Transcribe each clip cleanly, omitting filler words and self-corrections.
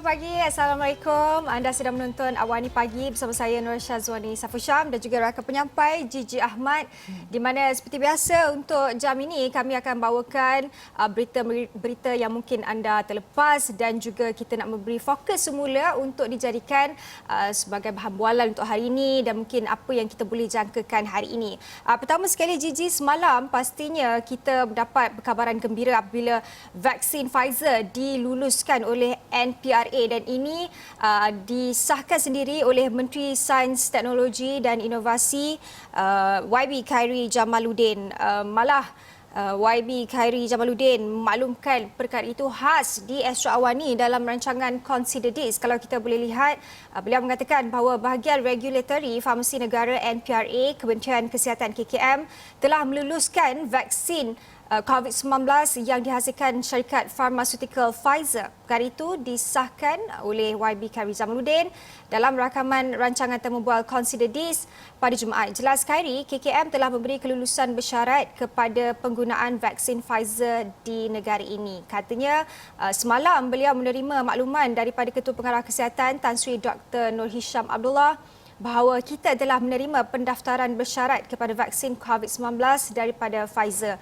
pagi. Assalamualaikum. Anda sedang menonton Awani Pagi bersama saya Nur Syazwani Safusham dan juga rakan penyampai Gigi Ahmad. Di mana seperti biasa untuk jam ini kami akan bawakan berita-berita yang mungkin anda terlepas dan juga kita nak memberi fokus semula untuk dijadikan sebagai bahan bualan untuk hari ini dan mungkin apa yang kita boleh jangkakan hari ini. Pertama sekali Gigi, semalam pastinya kita mendapat perkabaran gembira apabila vaksin Pfizer diluluskan oleh NPRA dan ini disahkan sendiri oleh Menteri Sains, Teknologi dan Inovasi YB Khairi Jamaluddin. YB Khairi Jamaluddin memaklumkan perkara itu khas di Astro Awani dalam rancangan Consider This. Kalau kita boleh lihat, beliau mengatakan bahawa bahagian regulatory farmasi negara NPRA, Kementerian Kesihatan KKM telah meluluskan vaksin COVID-19 yang dihasilkan syarikat farmaceutical Pfizer. Perkara itu disahkan oleh YB Khairi Jamaluddin dalam rakaman rancangan temu bual Consider This pada Jumaat. Jelas Khairi, KKM telah memberi kelulusan bersyarat kepada penggunaan vaksin Pfizer di negara ini. Katanya semalam beliau menerima makluman daripada Ketua Pengarah Kesihatan Tan Sri Dr. Nur Hisham Abdullah bahawa kita telah menerima pendaftaran bersyarat kepada vaksin COVID-19 daripada Pfizer.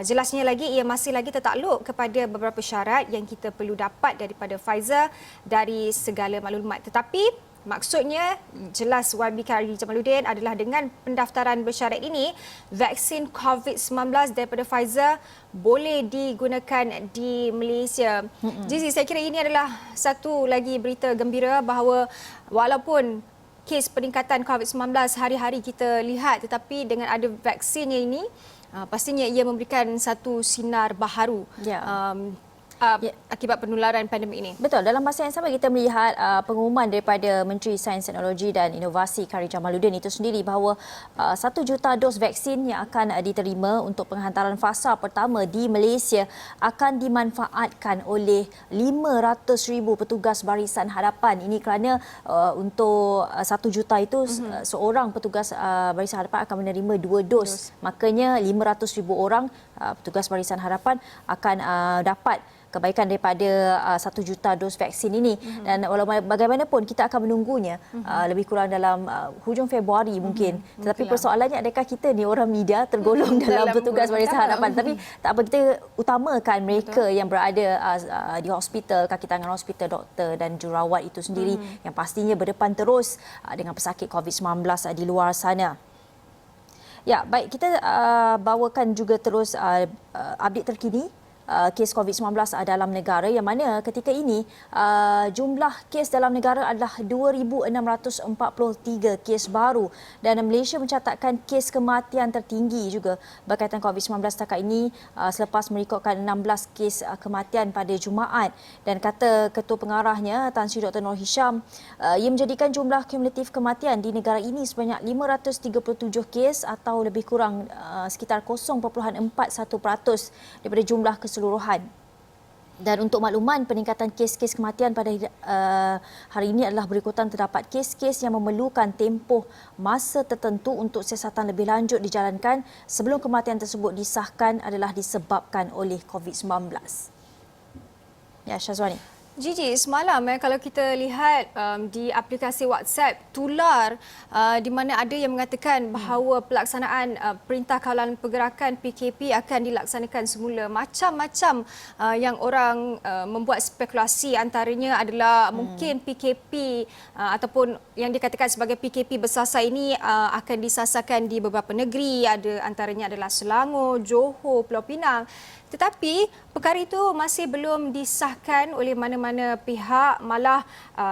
Jelasnya lagi, ia masih lagi tertakluk kepada beberapa syarat yang kita perlu dapat daripada Pfizer dari segala maklumat. Tetapi maksudnya jelas YB Khairi Jamaluddin adalah dengan pendaftaran bersyarat ini, vaksin COVID-19 daripada Pfizer boleh digunakan di Malaysia. Jadi saya kira ini adalah satu lagi berita gembira bahawa walaupun kes peningkatan COVID-19 hari-hari kita lihat, tetapi dengan ada vaksinnya ini, pastinya ia memberikan satu sinar baharu akibat penularan pandemik ini. Betul. Dalam masa yang sama kita melihat pengumuman daripada Menteri Sains, Teknologi dan Inovasi Khairi Jamaluddin itu sendiri bahawa 1 juta dos vaksin yang akan diterima untuk penghantaran fasa pertama di Malaysia akan dimanfaatkan oleh 500,000 petugas barisan hadapan. Ini kerana untuk 1 juta itu seorang petugas barisan hadapan akan menerima 2 dos. Makanya 500,000 orang petugas barisan hadapan akan dapat kebaikan daripada 1 juta dos vaksin ini. Dan walaupun bagaimanapun kita akan menunggunya lebih kurang dalam hujung Februari mungkin. Tetapi persoalannya, adakah kita ni orang media tergolong dalam petugas barisan hadapan? Tapi tak apa, kita utamakan mereka yang berada di hospital, kaki tangan hospital, doktor dan jururawat itu sendiri yang pastinya berdepan terus dengan pesakit COVID-19 di luar sana. Ya, baik, kita bawakan juga terus update terkini kes COVID-19 dalam negara, yang mana ketika ini jumlah kes dalam negara adalah 2,643 kes baru dan Malaysia mencatatkan kes kematian tertinggi juga berkaitan COVID-19 setakat ini selepas merekodkan 16 kes kematian pada Jumaat. Dan kata Ketua Pengarahnya Tan Sri Dr. Nur Hisham, ia menjadikan jumlah kumulatif kematian di negara ini sebanyak 537 kes atau lebih kurang sekitar 0.41% daripada jumlah keseluruhan. Dan untuk makluman, peningkatan kes-kes kematian pada hari ini adalah berikutan. Terdapat kes-kes yang memerlukan tempoh masa tertentu untuk siasatan lebih lanjut dijalankan sebelum kematian tersebut disahkan adalah disebabkan oleh COVID-19. Ya, Syazwani. Gigi, semalam kalau kita lihat di aplikasi WhatsApp tular di mana ada yang mengatakan bahawa pelaksanaan Perintah Kawalan Pergerakan PKP akan dilaksanakan semula. Macam-macam yang orang membuat spekulasi, antaranya adalah mungkin PKP ataupun yang dikatakan sebagai PKP bersasar ini akan disasarkan di beberapa negeri, ada antaranya adalah Selangor, Johor, Pulau Pinang. Tetapi perkara itu masih belum disahkan oleh mana-mana pihak. Malah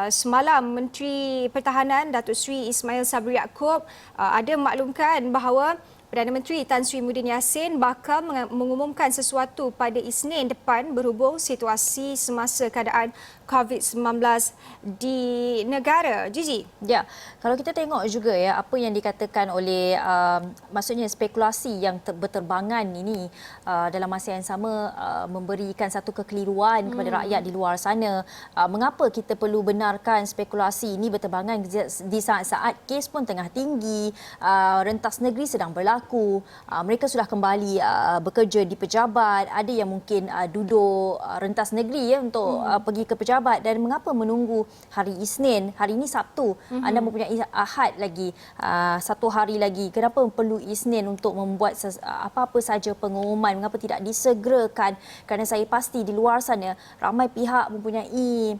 semalam Menteri Pertahanan Datuk Seri Ismail Sabri Yaakob ada memaklumkan bahawa Perdana Menteri Tan Sri Muhyiddin Yassin bakal mengumumkan sesuatu pada Isnin depan berhubung situasi semasa keadaan COVID-19 di negara. Gigi. Ya, kalau kita tengok juga ya apa yang dikatakan oleh maksudnya spekulasi yang berterbangan ini dalam masa yang sama memberikan satu kekeliruan kepada rakyat di luar sana. Mengapa kita perlu benarkan spekulasi ini berterbangan di saat-saat kes pun tengah tinggi, rentas negeri sedang berlaku berlaku. Mereka sudah kembali bekerja di pejabat, ada yang mungkin duduk rentas negeri untuk pergi ke pejabat. Dan mengapa menunggu hari Isnin? Hari ini Sabtu, anda mempunyai Ahad lagi, satu hari lagi. Kenapa perlu Isnin untuk membuat apa-apa saja pengumuman? Mengapa tidak disegerakan? Kerana saya pasti di luar sana ramai pihak mempunyai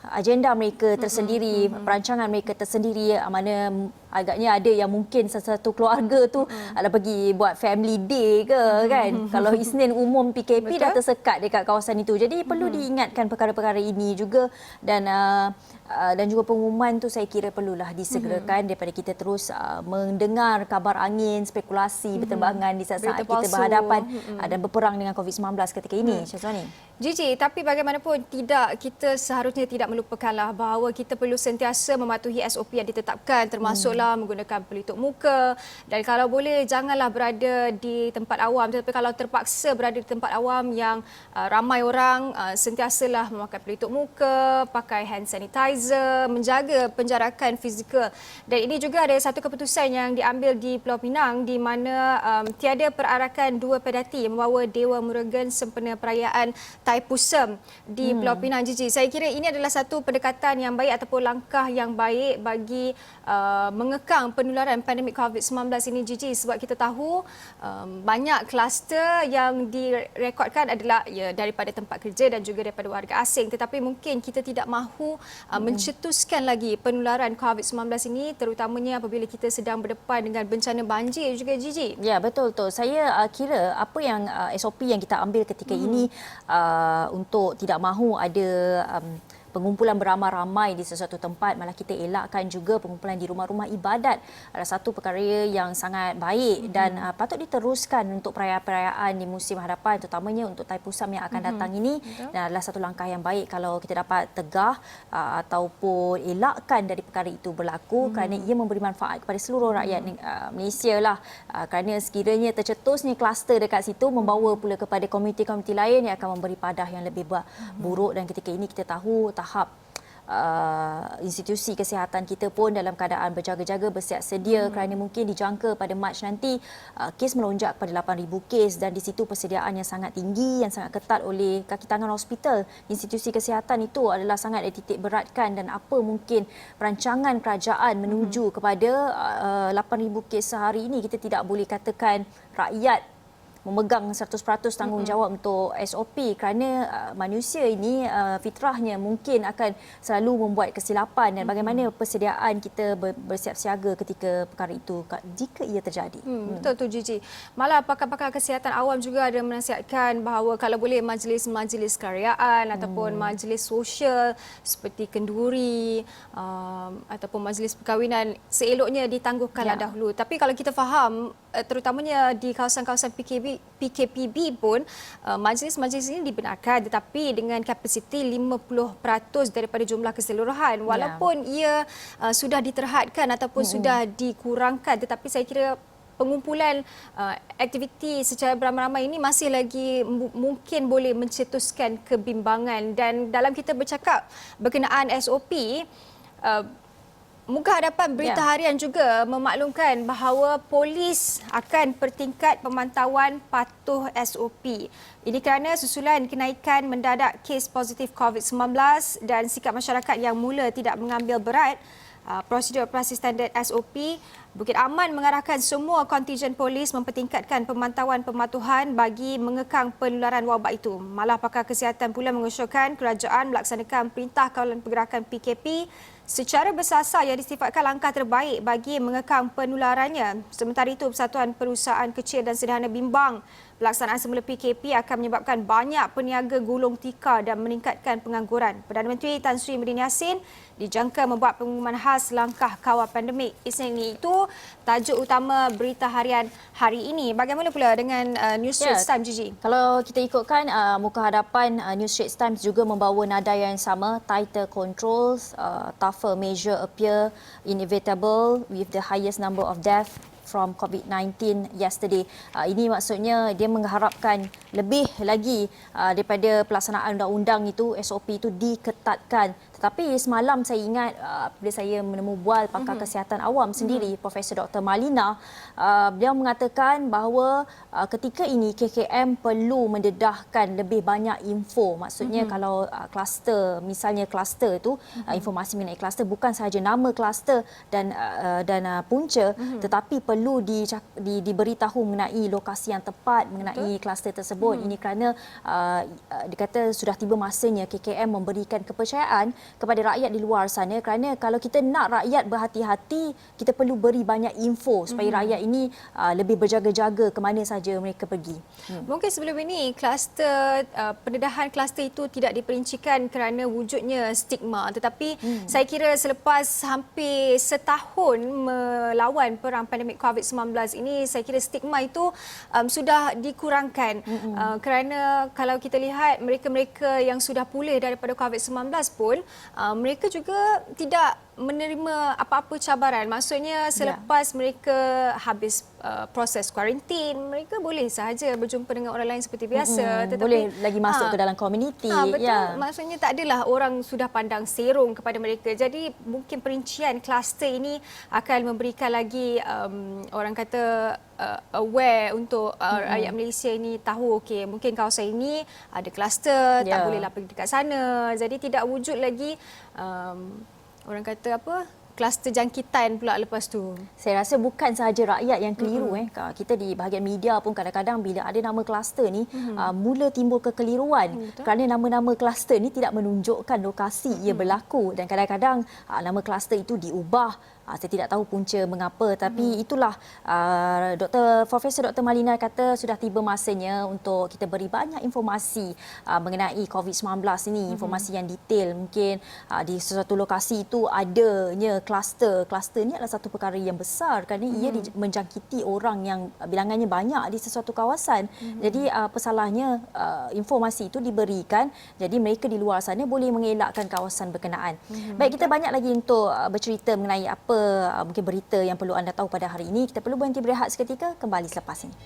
agenda mereka tersendiri, perancangan mereka tersendiri, mana agaknya ada yang mungkin satu keluarga tu ada pergi buat family day ke kan. Kalau Isnin umum PKP dah tersekat dekat kawasan itu. Jadi perlu diingatkan perkara-perkara ini juga, dan juga pengumuman tu saya kira perlulah disegerakan daripada kita terus mendengar kabar angin, spekulasi berterbangan di saat-saat kita berhadapan dan berperang dengan COVID-19 ketika ini. Syazwani. Gigi, tapi bagaimanapun kita seharusnya tidak melupakanlah bahawa kita perlu sentiasa mematuhi SOP yang ditetapkan, termasuklah menggunakan pelitup muka, dan kalau boleh janganlah berada di tempat awam. Tetapi kalau terpaksa berada di tempat awam yang ramai orang, sentiasalah memakai pelitup muka, pakai hand sanitizer, menjaga penjarakan fizikal. Dan ini juga ada satu keputusan yang diambil di Pulau Pinang di mana tiada perarakan dua pedati membawa Dewa Murugan sempena perayaan Taipusam di Pulau Pinang. Gigi, saya kira ini adalah satu pendekatan yang baik ataupun langkah yang baik bagi mengekang penularan pandemik COVID-19 ini, Gigi, sebab kita tahu banyak kluster yang direkodkan adalah daripada tempat kerja dan juga daripada warga asing, tetapi mungkin kita tidak mahu mencetuskan lagi penularan COVID-19 ini, terutamanya apabila kita sedang berdepan dengan bencana banjir juga, Gigi. Ya, betul. Saya kira apa yang SOP yang kita ambil ketika ini untuk tidak mahu ada pengumpulan beramai-ramai di sesuatu tempat, malah kita elakkan juga pengumpulan di rumah-rumah ibadat, adalah satu perkara yang sangat baik dan patut diteruskan untuk perayaan-perayaan di musim hadapan, terutamanya untuk Taipusam yang akan datang ini. Dan adalah satu langkah yang baik kalau kita dapat tegah ataupun elakkan dari perkara itu berlaku, kerana ia memberi manfaat kepada seluruh rakyat Malaysia lah. Kerana sekiranya tercetusnya kluster dekat situ membawa pula kepada komuniti-komuniti lain yang akan memberi padah yang lebih buruk, dan ketika ini kita tahu tahap institusi kesihatan kita pun dalam keadaan berjaga-jaga, bersiap sedia kerana mungkin dijangka pada Mac nanti kes melonjak kepada 8,000 kes, dan di situ persediaan yang sangat tinggi, yang sangat ketat oleh kaki tangan hospital. Institusi kesihatan itu adalah sangat dititik beratkan, dan apa mungkin perancangan kerajaan menuju kepada 8,000 kes sehari ini, kita tidak boleh katakan rakyat memegang 100% tanggungjawab untuk SOP, kerana manusia ini fitrahnya mungkin akan selalu membuat kesilapan, dan bagaimana persediaan kita bersiap siaga ketika perkara itu jika ia terjadi. Betul tu, Gigi. Malah pakar-pakar kesihatan awam juga ada menasihatkan bahawa kalau boleh majlis-majlis karyaan ataupun majlis sosial seperti kenduri ataupun majlis perkahwinan seeloknya ditangguhkanlah dahulu. Tapi kalau kita faham, terutamanya di kawasan-kawasan PKPB pun majlis-majlis ini dibenarkan, tetapi dengan kapasiti 50% daripada jumlah keseluruhan. Walaupun ia sudah diterhadkan ataupun sudah dikurangkan, tetapi saya kira pengumpulan aktiviti secara beramai-ramai ini masih lagi mungkin boleh mencetuskan kebimbangan. Dan dalam kita bercakap berkenaan SOP, Muka Hadapan Berita Harian juga memaklumkan bahawa polis akan pertingkat pemantauan patuh SOP. Ini kerana susulan kenaikan mendadak kes positif COVID-19 dan sikap masyarakat yang mula tidak mengambil berat prosedur operasi standard SOP. Bukit Aman mengarahkan semua kontijen polis mempertingkatkan pemantauan pematuhan bagi mengekang penularan wabak itu. Malah pakar kesihatan pula mengusulkan kerajaan melaksanakan Perintah Kawalan Pergerakan PKP secara bersasar yang disifatkan langkah terbaik bagi mengekang penularannya. Sementara itu, Persatuan Perusahaan Kecil dan Sederhana bimbang pelaksanaan semula PKP akan menyebabkan banyak peniaga gulung tikar dan meningkatkan pengangguran. Perdana Menteri Tan Sri Muhyiddin Yassin dijangka membuat pengumuman khas langkah kawal pandemik Isnin ini. Itu tajuk utama berita harian hari ini. Bagaimana pula dengan News Straits Times, Gigi? Kalau kita ikutkan Muka Hadapan, News Straits Times juga membawa nada yang sama. Tighter controls, tougher measure appear inevitable with the highest number of deaths from COVID-19 yesterday. Ini maksudnya dia mengharapkan lebih lagi daripada pelaksanaan undang-undang itu, SOP itu diketatkan. Tetapi semalam saya ingat bila saya menemu bual pakar kesihatan awam sendiri, Profesor Dr. Malina, beliau mengatakan bahawa ketika ini KKM perlu mendedahkan lebih banyak info. Maksudnya kalau kluster, misalnya kluster itu, informasi mengenai kluster bukan sahaja nama kluster dan punca, tetapi perlu diberitahu mengenai lokasi yang tepat mengenai kluster tersebut. Ini kerana dikata sudah tiba masanya KKM memberikan kepercayaan kepada rakyat di luar sana, kerana kalau kita nak rakyat berhati-hati, kita perlu beri banyak info supaya rakyat ini lebih berjaga-jaga ke mana saja mereka pergi. Mungkin sebelum ini kluster pendedahan kluster itu tidak diperincikan kerana wujudnya stigma, tetapi saya kira selepas hampir setahun melawan perang pandemik COVID-19 ini, saya kira stigma itu sudah dikurangkan kerana kalau kita lihat mereka-mereka yang sudah pulih daripada COVID-19 pun mereka juga tidak menerima apa-apa cabaran. Maksudnya selepas mereka habis proses kuarantin, mereka boleh sahaja berjumpa dengan orang lain seperti biasa. Tetapi boleh lagi masuk ke dalam komuniti. Betul. Maksudnya tak adalah orang sudah pandang serong kepada mereka. Jadi mungkin perincian kluster ini akan memberikan lagi orang kata aware untuk rakyat Malaysia ini tahu okey, mungkin kawasan ini ada kluster, tak bolehlah pergi dekat sana. Jadi tidak wujud lagi orang kata apa, kluster jangkitan pula lepas tu. Saya rasa bukan sahaja rakyat yang keliru. Kita di bahagian media pun kadang-kadang bila ada nama kluster ni mula timbul kekeliruan kerana nama-nama kluster ni tidak menunjukkan lokasi ia berlaku, dan kadang-kadang nama kluster itu diubah. Saya tidak tahu punca mengapa, tapi itulah Profesor Dr. Malina kata sudah tiba masanya untuk kita beri banyak informasi mengenai COVID-19 ini, informasi yang detail. Mungkin di sesuatu lokasi itu adanya kluster. Kluster ini adalah satu perkara yang besar kerana ia menjangkiti orang yang bilangannya banyak di sesuatu kawasan. Jadi apa salahnya informasi itu diberikan, jadi mereka di luar sana boleh mengelakkan kawasan berkenaan. Baik, kita banyak lagi untuk bercerita mengenai apa mungkin berita yang perlu anda tahu pada hari ini. Kita perlu berhenti berehat seketika, kembali selepas ini.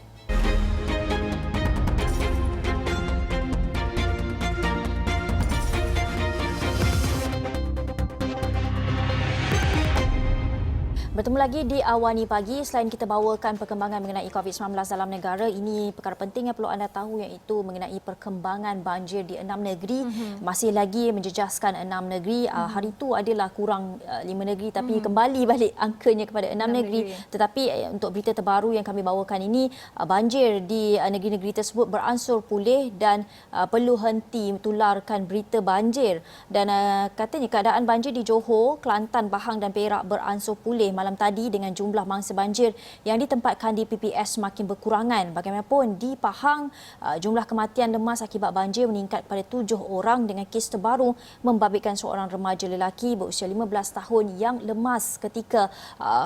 Bertemu lagi di Awani Pagi. Selain kita bawakan perkembangan mengenai COVID-19 dalam negara, ini perkara penting yang perlu anda tahu iaitu mengenai perkembangan banjir di 6 negeri. Masih lagi menjejaskan 6 negeri. Hari itu adalah kurang 5 negeri, tapi kembali balik angkanya kepada 6 negeri. Tetapi untuk berita terbaru yang kami bawakan ini, banjir di negeri-negeri tersebut beransur pulih dan perlu henti tularkan berita banjir. Dan katanya keadaan banjir di Johor, Kelantan, Pahang dan Perak beransur pulih malam tadi dengan jumlah mangsa banjir yang ditempatkan di PPS semakin berkurangan. Bagaimanapun di Pahang, jumlah kematian lemas akibat banjir meningkat pada 7 orang dengan kes terbaru membabitkan seorang remaja lelaki berusia 15 tahun yang lemas ketika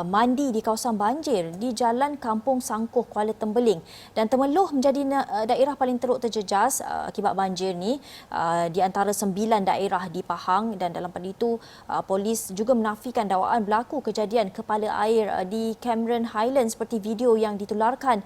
mandi di kawasan banjir di Jalan Kampung Sangkuh, Kuala Tembeling. Dan Temeloh menjadi daerah paling teruk terjejas akibat banjir ni di antara 9 daerah di Pahang, dan dalam pada itu polis juga menafikan dakwaan berlaku kejadian kepala air di Cameron Highlands seperti video yang ditularkan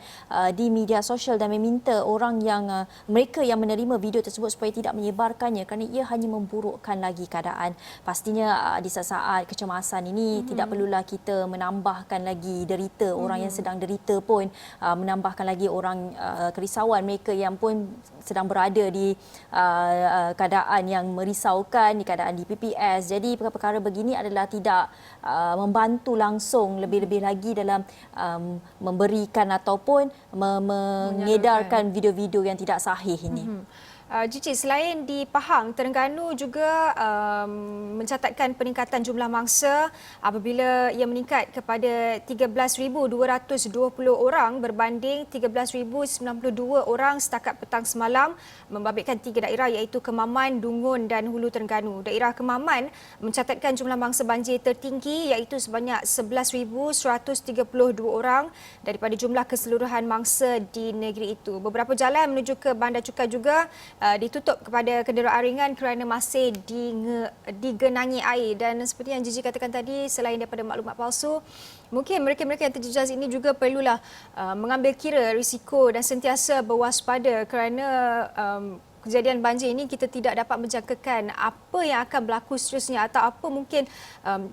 di media sosial, dan meminta orang yang mereka yang menerima video tersebut supaya tidak menyebarkannya kerana ia hanya memburukkan lagi keadaan. Pastinya di saat kecemasan ini tidak perlulah kita menambahkan lagi derita orang yang sedang derita pun, menambahkan lagi orang kerisauan mereka yang pun sedang berada di keadaan yang merisaukan, di keadaan di PPS. Jadi perkara-perkara begini adalah tidak membantu langsung lebih-lebih lagi dalam memberikan ataupun mengedarkan video-video yang tidak sahih ini. Cici, selain di Pahang, Terengganu juga mencatatkan peningkatan jumlah mangsa apabila ia meningkat kepada 13,220 orang berbanding 13,092 orang setakat petang semalam, membabitkan 3 daerah iaitu Kemaman, Dungun dan Hulu Terengganu. Daerah Kemaman mencatatkan jumlah mangsa banjir tertinggi iaitu sebanyak 11,132 orang daripada jumlah keseluruhan mangsa di negeri itu. Beberapa jalan menuju ke Bandar Cukai juga ditutup kepada kenderaan ringan kerana masih digenangi air. Dan seperti yang Gigi katakan tadi, selain daripada maklumat palsu, mungkin mereka-mereka yang terjejas ini juga perlulah mengambil kira risiko dan sentiasa berwaspada kerana kejadian banjir ini kita tidak dapat menjangkakan apa yang akan berlaku seterusnya atau apa mungkin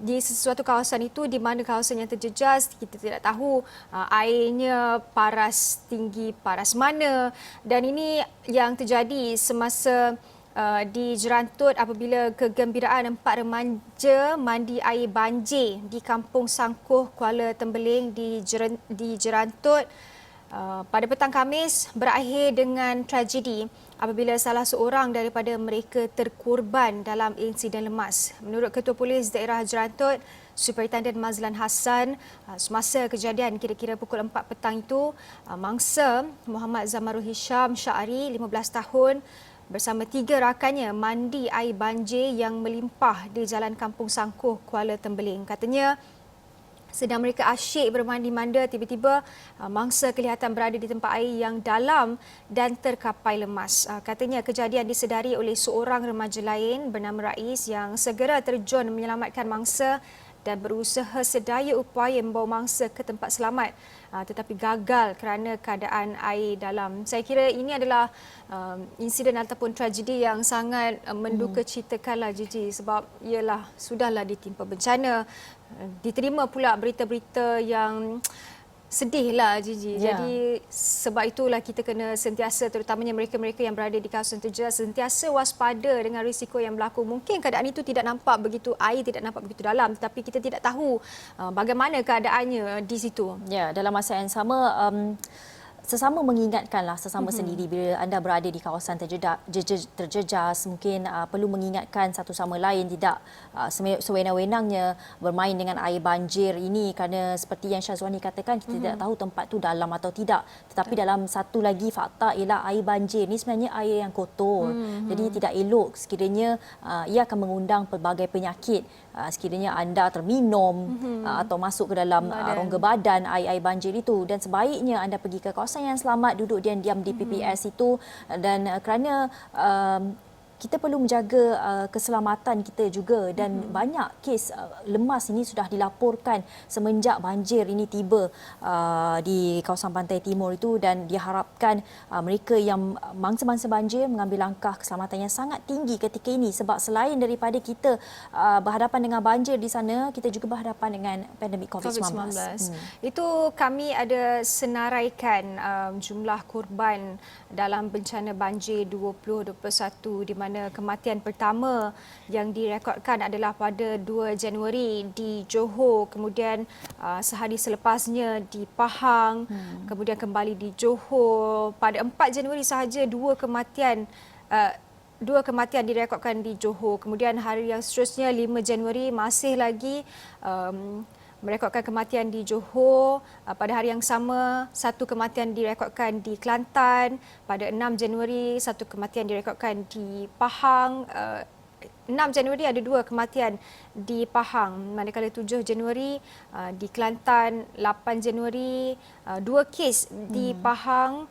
di sesuatu kawasan itu di mana kawasan yang terjejas kita tidak tahu airnya paras tinggi paras mana, dan ini yang terjadi semasa di Jerantut apabila kegembiraan 4 remaja mandi air banjir di Kampung Sangkuh, Kuala Tembeling di Jerantut pada petang Khamis berakhir dengan tragedi apabila salah seorang daripada mereka terkorban dalam insiden lemas. Menurut Ketua Polis Daerah Jerantut, Superintenden Mazlan Hassan, semasa kejadian kira-kira pukul 4 petang itu, mangsa Muhammad Zamarul Hisham Syari, 15 tahun, bersama 3 rakannya mandi air banjir yang melimpah di Jalan Kampung Sangkuh, Kuala Tembeling. Katanya, sedang mereka asyik bermandi-manda, tiba-tiba mangsa kelihatan berada di tempat air yang dalam dan terkapai lemas. Katanya kejadian disedari oleh seorang remaja lain bernama Rais yang segera terjun menyelamatkan mangsa dan berusaha sedaya upaya membawa mangsa ke tempat selamat, tetapi gagal kerana keadaan air dalam. Saya kira ini adalah insiden ataupun tragedi yang sangat menduka citakanlah Gigi, sebab ialah sudahlah ditimpa bencana, diterima pula berita-berita yang sedihlah Gigi. Ya. Jadi sebab itulah kita kena sentiasa, terutamanya mereka-mereka yang berada di kawasan terjejas, sentiasa waspada dengan risiko yang berlaku. Mungkin keadaan itu tidak nampak begitu, air tidak nampak begitu dalam, tetapi kita tidak tahu bagaimana keadaannya di situ. Ya, dalam masa yang sama, sesama mengingatkanlah sesama sendiri bila anda berada di kawasan terjejas, mungkin perlu mengingatkan satu sama lain tidak sewenang-wenangnya bermain dengan air banjir ini, kerana seperti yang Syazwani katakan, kita tidak tahu tempat tu dalam atau tidak. Tetapi dalam satu lagi fakta ialah air banjir ni sebenarnya air yang kotor. Jadi tidak elok sekiranya ia akan mengundang pelbagai penyakit sekiranya anda terminum atau masuk ke dalam rongga badan air-air banjir itu. Dan sebaiknya anda pergi ke kawasan yang selamat, duduk diam-diam di PPS itu, dan kerana kita perlu menjaga keselamatan kita juga, dan banyak kes lemas ini sudah dilaporkan semenjak banjir ini tiba di kawasan pantai timur itu, dan diharapkan mereka yang mangsa-mangsa banjir mengambil langkah keselamatan yang sangat tinggi ketika ini, sebab selain daripada kita berhadapan dengan banjir di sana, kita juga berhadapan dengan pandemik COVID-19. Itu kami ada senaraikan jumlah korban dalam bencana banjir 2021, di mana kematian pertama yang direkodkan adalah pada 2 Januari di Johor, kemudian sehari selepasnya di Pahang, kemudian kembali di Johor. Pada 4 Januari sahaja dua kematian direkodkan di Johor. Kemudian hari yang seterusnya 5 Januari masih lagi merekodkan kematian di Johor. Pada hari yang sama, satu kematian direkodkan di Kelantan. Pada 6 Januari, satu kematian direkodkan di Pahang. 6 Januari ada 2 kematian di Pahang, manakala 7 Januari di Kelantan, 8 Januari 2 kes di Pahang.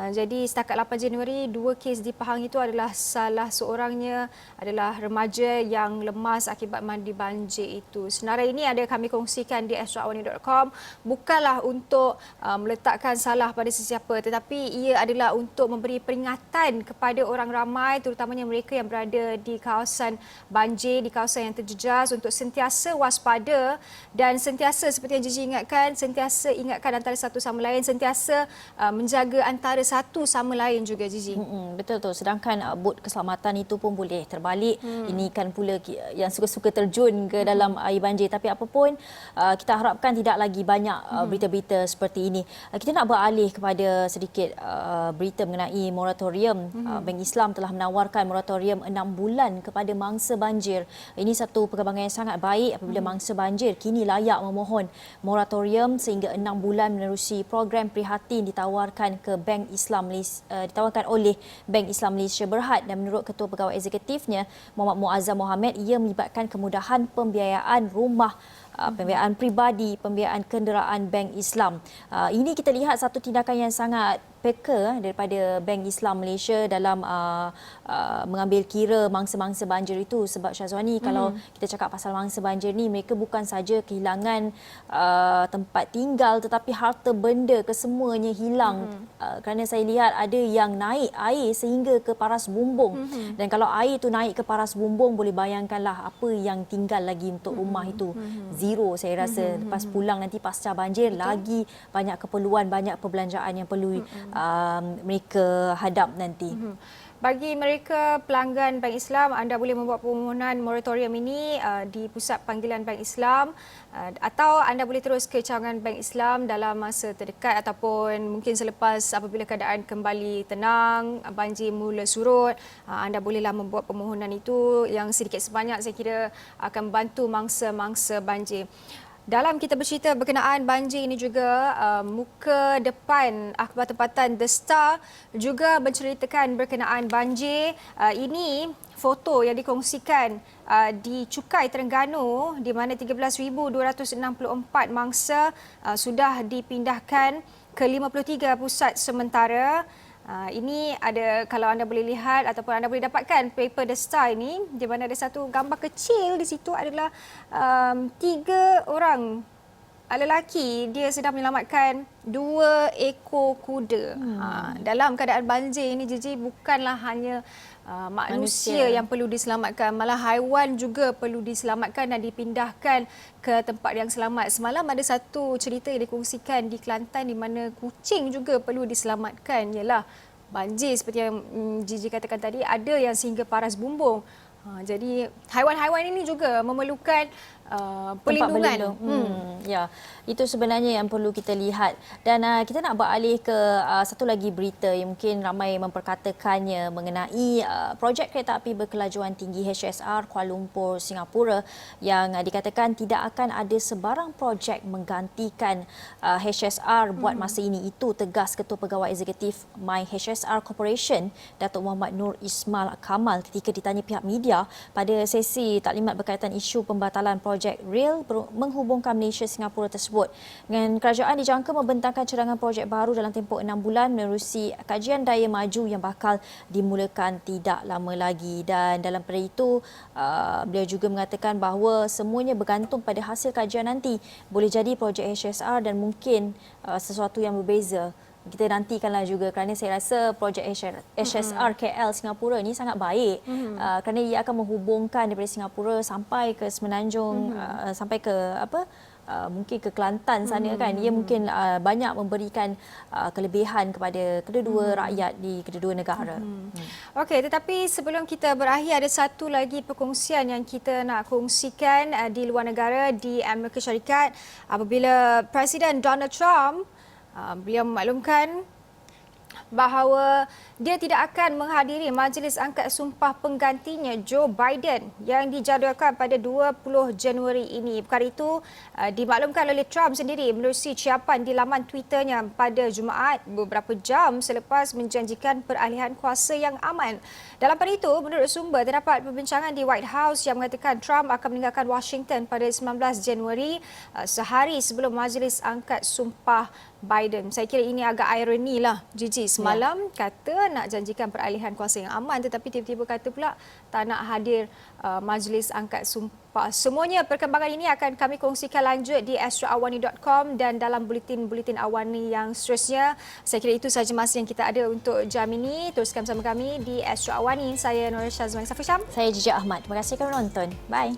Jadi setakat 8 Januari 2 kes di Pahang itu adalah salah seorangnya adalah remaja yang lemas akibat mandi banjir itu. Senarai ini ada kami kongsikan di astroawani.com, bukanlah untuk meletakkan salah pada sesiapa, tetapi ia adalah untuk memberi peringatan kepada orang ramai, terutamanya mereka yang berada di kawasan banjir, di kawasan yang terjejas, untuk sentiasa waspada dan sentiasa seperti yang Gigi ingatkan, sentiasa ingatkan antara satu sama lain, sentiasa menjaga antara satu sama lain juga Gigi. Betul tu. Sedangkan bot keselamatan itu pun boleh terbalik. Ini kan pula yang suka-suka terjun ke dalam air banjir. Tapi apapun, kita harapkan tidak lagi banyak berita-berita seperti ini. Kita nak beralih kepada sedikit berita mengenai moratorium. Bank Islam telah menawarkan moratorium 6 bulan kepada mangsa banjir. Ini satu perkembangan yang sangat baik apabila mangsa banjir kini layak memohon moratorium sehingga 6 bulan menerusi program prihatin ditawarkan oleh Bank Islam Malaysia Berhad. Dan menurut Ketua Pegawai Eksekutifnya Muhammad Muazzam Mohamed, ia melibatkan kemudahan pembiayaan rumah, pembiayaan pribadi, pembiayaan kenderaan Bank Islam. Ini kita lihat satu tindakan yang sangat peka daripada Bank Islam Malaysia dalam mengambil kira mangsa-mangsa banjir itu. Sebab Syazwani, kalau kita cakap pasal mangsa banjir ni, mereka bukan saja kehilangan tempat tinggal tetapi harta benda kesemuanya hilang. Kerana saya lihat ada yang naik air sehingga ke paras bumbung. Dan kalau air tu naik ke paras bumbung, boleh bayangkanlah apa yang tinggal lagi untuk rumah itu. Zero saya rasa. Lepas pulang nanti pasca banjir, lagi banyak keperluan, banyak perbelanjaan yang perlu mereka hadap nanti. Bagi mereka pelanggan Bank Islam, anda boleh membuat permohonan moratorium ini di Pusat Panggilan Bank Islam, atau anda boleh terus ke cawangan Bank Islam dalam masa terdekat ataupun mungkin selepas apabila keadaan kembali tenang, banjir mula surut. Anda bolehlah membuat permohonan itu yang sedikit sebanyak saya kira akan membantu mangsa-mangsa banjir. Dalam kita bercerita berkenaan banjir ini juga, muka depan akhbar tempatan The Star juga menceritakan berkenaan banjir. Ini foto yang dikongsikan di Cukai Terengganu di mana 13,264 mangsa sudah dipindahkan ke 53 pusat sementara. Ini ada, kalau anda boleh lihat ataupun anda boleh dapatkan paper The Star ini, di mana ada satu gambar kecil di situ adalah 3 orang lelaki, dia sedang menyelamatkan 2 ekor kuda. Dalam keadaan banjir ini, Gigi, bukanlah hanya manusia yang perlu diselamatkan, malah haiwan juga perlu diselamatkan dan dipindahkan ke tempat yang selamat. Semalam ada satu cerita yang dikongsikan di Kelantan di mana kucing juga perlu diselamatkan. Ialah banjir seperti yang Gigi katakan tadi, ada yang sehingga paras bumbung. Jadi haiwan-haiwan ini juga memerlukan perlindungan. Ya, itu sebenarnya yang perlu kita lihat. Dan kita nak beralih ke satu lagi berita yang mungkin ramai memperkatakannya mengenai projek kereta api berkelajuan tinggi HSR Kuala Lumpur Singapura yang dikatakan tidak akan ada sebarang projek menggantikan HSR buat masa ini. Itu tegas Ketua Pegawai Eksekutif My HSR Corporation Datuk Muhammad Nur Ismail Kamal ketika ditanya pihak media pada sesi taklimat berkaitan isu pembatalan projek rel menghubungkan Malaysia Singapura tersebut. Dengan kerajaan dijangka membentangkan cadangan projek baru dalam tempoh 6 bulan menerusi kajian daya maju yang bakal dimulakan tidak lama lagi. Dan dalam pada itu, beliau juga mengatakan bahawa semuanya bergantung pada hasil kajian nanti. Boleh jadi projek HSR dan mungkin sesuatu yang berbeza. Kita nantikanlah juga kerana saya rasa projek HSR KL Singapura ini sangat baik kerana ia akan menghubungkan daripada Singapura sampai ke Semenanjung, sampai ke mungkin ke Kelantan sana kan. Ia mungkin banyak memberikan kelebihan kepada kedua-dua rakyat di kedua-dua negara. Okey, tetapi sebelum kita berakhir, ada satu lagi perkongsian yang kita nak kongsikan di luar negara, di Amerika Syarikat, apabila Presiden Donald Trump beliau memaklumkan bahawa dia tidak akan menghadiri majlis angkat sumpah penggantinya Joe Biden yang dijadualkan pada 20 Januari ini. Perkara itu dimaklumkan oleh Trump sendiri menerusi ucapan di laman Twitternya pada Jumaat beberapa jam selepas menjanjikan peralihan kuasa yang aman. Dalam pada itu, menurut sumber, terdapat perbincangan di White House yang mengatakan Trump akan meninggalkan Washington pada 19 Januari, sehari sebelum majlis angkat sumpah Biden. Saya kira ini agak ironi lah, Gigi. Semalam kata nak janjikan peralihan kuasa yang aman, tetapi tiba-tiba kata pula tak nak hadir majlis angkat sumpah. Semuanya perkembangan ini akan kami kongsikan lanjut di astroawani.com dan dalam buletin-buletin Awani yang seterusnya. Saya kira itu sahaja masa yang kita ada untuk jam ini. Teruskan bersama kami di Astro Awani. Saya Nur Syazwan Safusham. Saya Jijak Ahmad. Terima kasih kerana menonton. Bye.